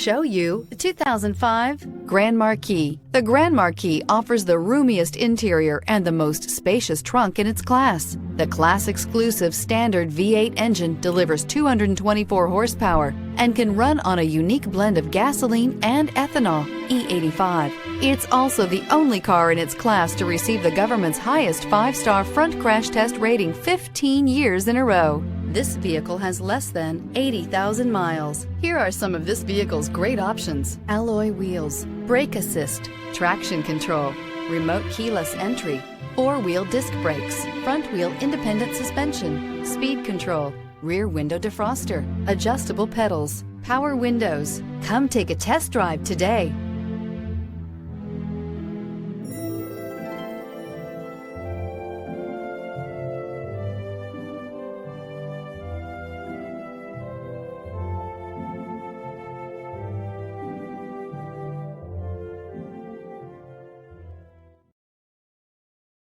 Show you the 2005 Grand Marquis. The Grand Marquis offers the roomiest interior and the most spacious trunk in its class. The class-exclusive standard V8 engine delivers 224 horsepower and can run on a unique blend of gasoline and ethanol, E85. It's also the only car in its class to receive the government's highest 5-star front crash test rating 15 years in a row. This vehicle has less than 80,000 miles. Here are some of this vehicle's great options: alloy wheels, brake assist, traction control, remote keyless entry, 4-wheel disc brakes, front wheel independent suspension, speed control, rear window defroster, adjustable pedals, power windows. Come take a test drive today.